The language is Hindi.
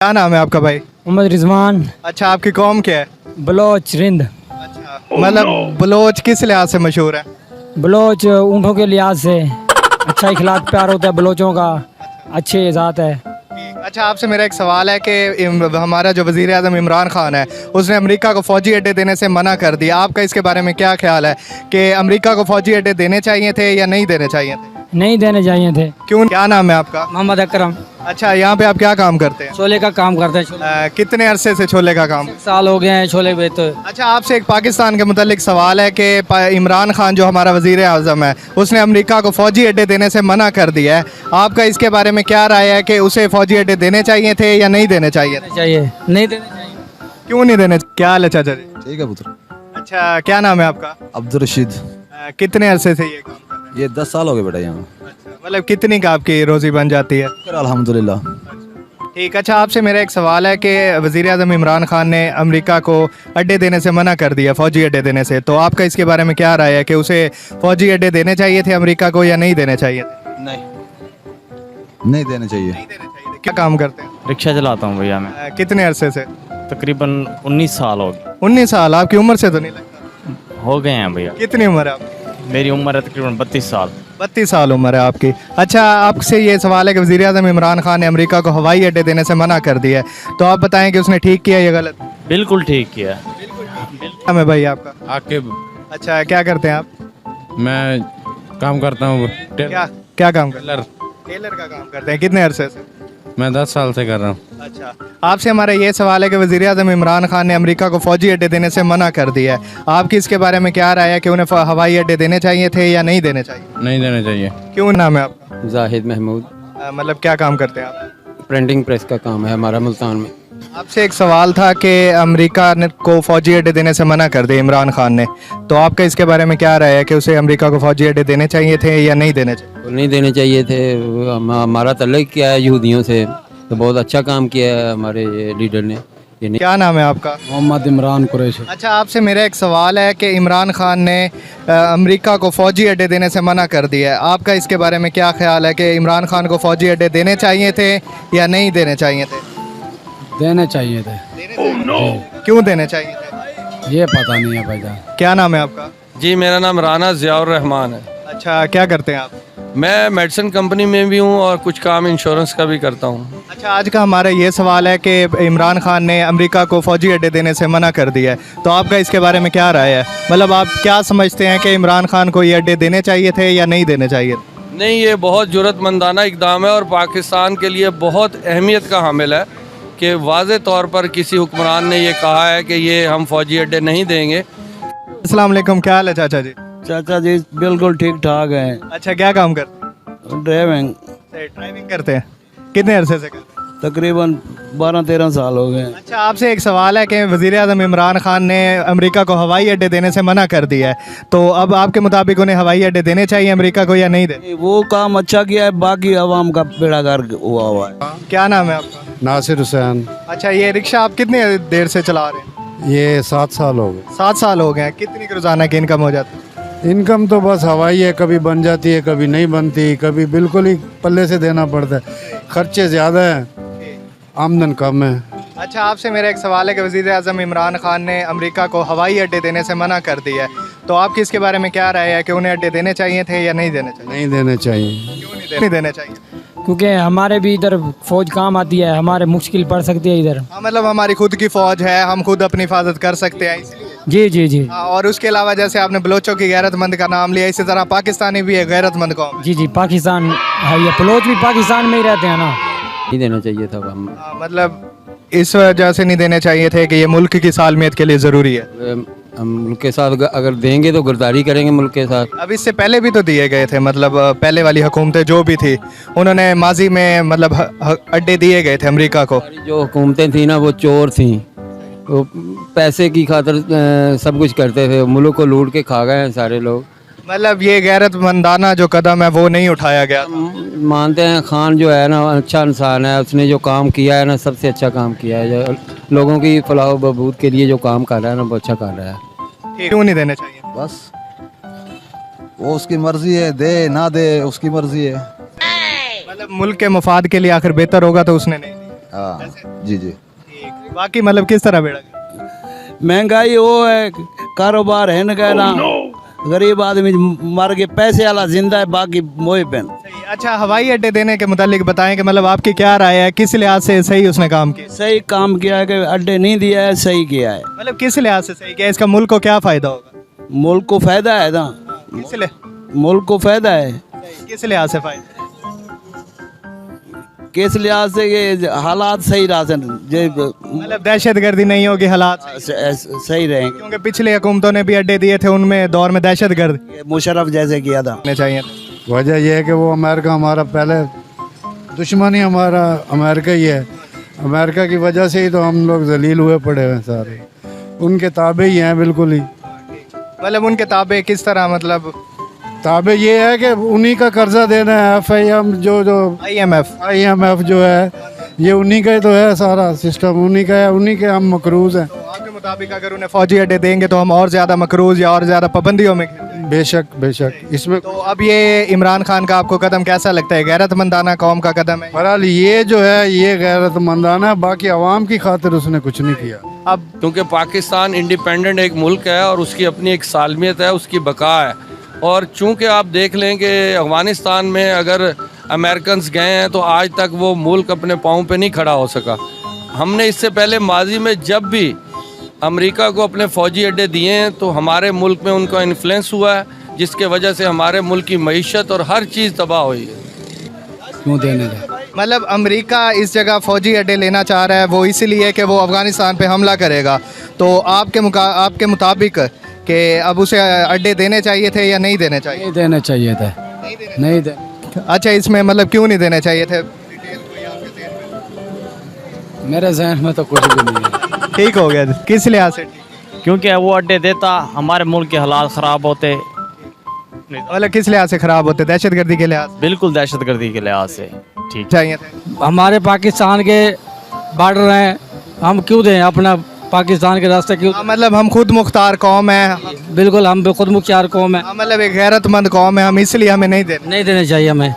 क्या नाम है आपका भाई? मोहम्मद रिजवान। अच्छा, आपकी कौम क्या है? बलोच रिंद। अच्छा, मतलब बलोच किस लिहाज से मशहूर है? बलोच ऊँटों के लिहाज से अच्छा इखलाक प्यार होता है बलोचों का, अच्छे ज़ात है। अच्छा, आपसे मेरा एक सवाल है कि हमारा जो वज़ीर आज़म इमरान खान है उसने अमेरिका को फ़ौजी अड्डे देने से मना कर दिया। आपका इसके बारे में क्या ख्याल है कि अमेरिका को फ़ौजी अड्डे देने चाहिए थे या नहीं देने चाहिए थे? नहीं देने चाहिए थे। क्यों? क्या नाम है आपका? मोहम्मद अकरम। अच्छा, यहाँ पे आप क्या काम करते हैं? छोले का काम करते हैं। कितने अरसे से छोले का काम? साल हो गए हैं छोले बेचते। अच्छा, आपसे एक पाकिस्तान के मुतालिक सवाल है कि इमरान खान जो हमारा वज़ीर आज़म है उसने अमेरिका को फ़ौजी अड्डे देने से मना कर दिया है। आपका इसके बारे में क्या राय है कि उसे फ़ौजी अड्डे देने चाहिए थे या नहीं देने चाहिए? चाहिए नहीं देने चाहिए। क्यों नहीं देने? क्या हाल है चाचा जी? ठीक है पुत्र। अच्छा, क्या नाम है आपका? अब्दुल रशीद। कितने अरसे से ये काम कर रहे हैं? ये 10 साल हो गए बेटा यहाँ। अच्छा, मतलब कितनी का आपकी रोज़ी बन जाती है? अल्हम्दुलिल्लाह। ठीक। अच्छा, आपसे मेरा एक सवाल है कि वज़ीर आज़म इमरान खान ने अमेरिका को अड्डे देने से मना कर दिया, फ़ौजी अड्डे देने से, तो आपका इसके बारे में क्या राय है कि उसे फ़ौजी अड्डे देने चाहिए थे अमेरिका को या नहीं देने चाहिए थे? नहीं देने चाहिए। नहीं देने चाहिए थे। क्या काम करते हैं? रिक्शा चलाता हूँ भैया मैं। कितने अरसे से? तकरीबन 19 साल हो गए। 19 साल? आपकी उम्र से तो नहीं लगता। हो गए हैं भैया। कितनी उम्र है आपकी? मेरी उम्र है तकरीबन 32 साल। 32 साल उम्र है आपकी। अच्छा, आपसे ये सवाल है कि वज़ीर आज़म इमरान खान ने अमेरिका को हवाई अड्डे देने से मना कर दिया है, तो आप बताएं कि उसने ठीक किया या गलत? बिल्कुल ठीक किया। नाम है भाई आपका? आकिब। अच्छा, क्या करते हैं आप? मैं काम करता हूँ क्या क्या काम करते टेलर। हैं? टेलर का काम करते हैं। कितने अरसे से? मैं 10 साल से कर रहा हूँ। अच्छा, आपसे हमारा ये सवाल है कि वज़ीर आज़म इमरान खान ने अमेरिका को फ़ौजी अड्डे देने से मना कर दिया है। आपकी इसके बारे में क्या राय है कि उन्हें हवाई अड्डे देने चाहिए थे या नहीं देने चाहिए? नहीं देने चाहिए। क्यों? नाम है आपका? जाहिद महमूद। मतलब क्या काम करते हैं आप? प्रिंटिंग प्रेस का काम है हमारा मुल्तान में। आपसे एक सवाल था कि अमेरिका ने को फ़ौजी अड्डे देने से मना कर दिया इमरान खान ने, तो आपका इसके बारे में क्या राय है कि उसे अमेरिका को फ़ौजी अड्डे देने चाहिए थे या नहीं देने चाहिए? वो नहीं देने चाहिए थे। हमारा तल्लुक़ क्या है यहूदियों से, तो बहुत अच्छा काम किया है हमारे ये लीडर ने। ये नहीं। क्या नाम है आपका? मोहम्मद इमरान कुरैशी। अच्छा, आपसे मेरा एक सवाल है कि इमरान खान ने अमेरिका को फ़ौजी अड्डे देने से मना कर दिया है। आपका इसके बारे में क्या ख्याल है कि इमरान खान को फ़ौजी अड्डे देने चाहिए थे या नहीं देने चाहिए थे? देने चाहिए थे। क्यों देने चाहिए थे? ये पता नहीं है भाईजान। क्या नाम है आपका? जी, मेरा नाम राना ज़ियाउर रहमान है। अच्छा, क्या करते हैं आप? मैं मेडिसिन कंपनी में भी हूँ और कुछ काम इंश्योरेंस का भी करता हूँ। अच्छा, आज का हमारा ये सवाल है कि इमरान खान ने अमेरिका को फ़ौजी अड्डे देने से मना कर दिया है, तो आपका इसके बारे में क्या राय है? मतलब आप क्या समझते हैं कि इमरान खान को ये अड्डे देने चाहिए थे या नहीं देने चाहिए? नहीं, ये बहुत जुर्रतमंदाना इकदाम है और पाकिस्तान के लिए बहुत अहमियत का हामिल है कि वाज़े तौर पर किसी हुक्मरान ने ये कहा है कि ये हम फ़ौजी अड्डे नहीं देंगे। अस्सलाम वालेकुम, क्या हाल है चाचा जी? चाचा जी बिल्कुल ठीक ठाक है। अच्छा, क्या काम करते हैं? ड्राइविंग ड्राइविंग करते हैं। कितने अरसे से करते हैं? तकरीबन 12-13 साल हो गए। अच्छा, आपसे एक सवाल है कि वज़ीर आज़म इमरान खान ने अमेरिका को हवाई अड्डे देने से मना कर दिया है, तो अब आपके मुताबिक उन्हें हवाई अड्डे देने चाहिए अमेरिका को या नहीं देने? वो काम अच्छा किया है, बाकी आवाम का बेड़ा गर्क हुआ है। क्या नाम है आपका? नासिर हुसैन। अच्छा, ये रिक्शा आप कितने देर से चला रहे हैं? ये 7 साल हो गए। 7 साल हो गए हैं। कितनी की रोज़ाना की इनकम हो जाती है? इनकम तो बस हवाई है, कभी बन जाती है कभी नहीं बनती, कभी बिल्कुल ही पल्ले से देना पड़ता है। खर्चे ज़्यादा हैं, आमदन कम है। अच्छा, आपसे मेरा एक सवाल है कि वज़ीर आज़म इमरान खान ने अमेरिका को हवाई अड्डे देने से मना कर दिया है, तो आपकी इसके बारे में क्या राय है कि उन्हें अड्डे देने चाहिए थे या नहीं देने चाहिए? नहीं देने चाहिए। क्यों नहीं देने चाहिए? क्योंकि हमारे भी इधर फौज काम आती है, हमारे मुश्किल पड़ सकती है इधर। हाँ, मतलब हमारी खुद की फ़ौज है, हम खुद अपनी हिफाजत कर सकते हैं इसलिए। जी जी जी हाँ, और उसके अलावा जैसे आपने बलोचों की गैरतमंद का नाम लिया, इसी तरह पाकिस्तानी भी है गैरतमंद कौम। जी जी। पाकिस्तान है, ये बलोच भी पाकिस्तान में ही रहते हैं ना। नहीं देना चाहिए था हम। मतलब इस वजह से नहीं देने चाहिए थे कि ये मुल्क की सालमियत के लिए ज़रूरी है। हम मुल्क के साथ अगर देंगे तो गद्दारी करेंगे मुल्क के साथ। अब इससे पहले भी तो दिए गए थे, मतलब पहले वाली हुकूमतें जो भी थी उन्होंने माजी में मतलब अड्डे दिए गए थे अमेरिका को। जो हुकूमतें थी ना वो चोर थी, वो पैसे की खातिर सब कुछ करते थे। मुल्क को लूट के खा गए हैं सारे लोग। मतलब ये गैरतमंदाना जो कदम है वो नहीं उठाया गया। मानते हैं खान जो है ना अच्छा इंसान है, उसने जो काम किया है ना सबसे अच्छा काम किया है। जो लोगों की फलाह बहबूद के लिए जो काम कर रहा है ना वो अच्छा कर रहा है। क्यों नहीं देने चाहिए? बस वो उसकी मर्जी है, दे ना दे उसकी मर्जी है। मतलब मुल्क के मफाद के लिए आखिर बेहतर होगा तो उसने नहीं दिया। हाँ जी जी। बाकी मतलब किस तरह बेड़ा महंगाई वो है, कारोबार है न कहना, गरीब आदमी मर के पैसे वाला जिंदा है, बाकी मोए पेन। सही। अच्छा, हवाई अड्डे देने के मुतालिक बताएं कि मतलब आपकी क्या राय है, किस लिहाज से सही उसने काम किया? सही काम किया है कि अड्डे नहीं दिया है, सही किया है। मतलब किस लिहाज से सही किया, इसका मुल्क को क्या फायदा होगा? मुल्क को फायदा है ना, मुल्क को फायदा है। किस लिहाज से फायदा? किस लिहाज से ये हालात सही रहा से मतलब दहशत गर्दी नहीं होगी, हालात सही रहेंगे। क्योंकि पिछली हुकूमतों ने भी अड्डे दिए थे, उनमें दौर में दहशत गर्द मुशर्रफ जैसे किया था। चाहिए। वजह यह है कि वो अमेरिका हमारा पहले दुश्मन ही हमारा अमेरिका ही है। अमेरिका की वजह से ही तो हम लोग जलील हुए पड़े हैं सारे, उनके ताबे ही हैं बिल्कुल ही। मतलब उनके ताबे किस तरह? मतलब ताबे ये है कि उन्हीं का कर्जा देना है, FIM जो IMF जो है, ये उन्हीं का ही तो है, सारा सिस्टम उन्हीं का है, उन्हीं के हम मकरूज हैं। आपके मुताबिक अगर उन्हें फौजी अड्डे देंगे तो हम और ज़्यादा मकरूज या और ज़्यादा पाबंदियों में? बेशक बेशक। इसमें तो अब ये इमरान खान का आपको कदम कैसा लगता है? गैरतमंदाना कौम का कदम है? बहरहाल ये जो है ये गैरतमंदाना है, बाकी आवाम की खातिर उसने कुछ नहीं किया। अब क्योंकि पाकिस्तान इंडिपेंडेंट एक मुल्क है और उसकी अपनी एक सालमियत है, उसकी बका है। और चूंकि आप देख लें कि अफ़गानिस्तान में अगर अमेरिकन्स गए हैं तो आज तक वो मुल्क अपने पाँव पे नहीं खड़ा हो सका। हमने इससे पहले माजी में जब भी अमेरिका को अपने फ़ौजी अड्डे दिए हैं तो हमारे मुल्क में उनका इन्फ्लुएंस हुआ है, जिसके वजह से हमारे मुल्क की मईशत और हर चीज़ तबाह हुई है। क्यों देने दे? मतलब अमेरिका इस जगह फौजी अड्डे लेना चाह रहा है वो इसलिए कि वो अफ़गानिस्तान पे हमला करेगा। तो आपके मुताबिक कि अब उसे अड्डे देने चाहिए थे या नहीं देने चाहिए? नहीं देने चाहिए थे, नहीं दे। अच्छा, इसमें मतलब क्यों नहीं देने चाहिए थे? मेरे जहन में तो कुछ भी नहीं है। ठीक हो गया। किस लिहाज से? क्योंकि वो अड्डे देता हमारे मुल्क के हालात ख़राब होते। मतलब किस लिहाज से ख़राब होते? दहशत गर्दी के लिहाज बिल्कुल दहशत गर्दी के लिहाज से ठीक चाहिए थे। हमारे पाकिस्तान के बॉर्डर हैं, हम क्यों दें अपना पाकिस्तान के रास्ते क्यों? मतलब हम खुद मुख्तार कौम है। बिल्कुल, हम खुद मुख्तार कौम है। मतलब एक गैरतमंद कौम है, हम इसलिए हमें नहीं देने नहीं देने चाहिए हमें।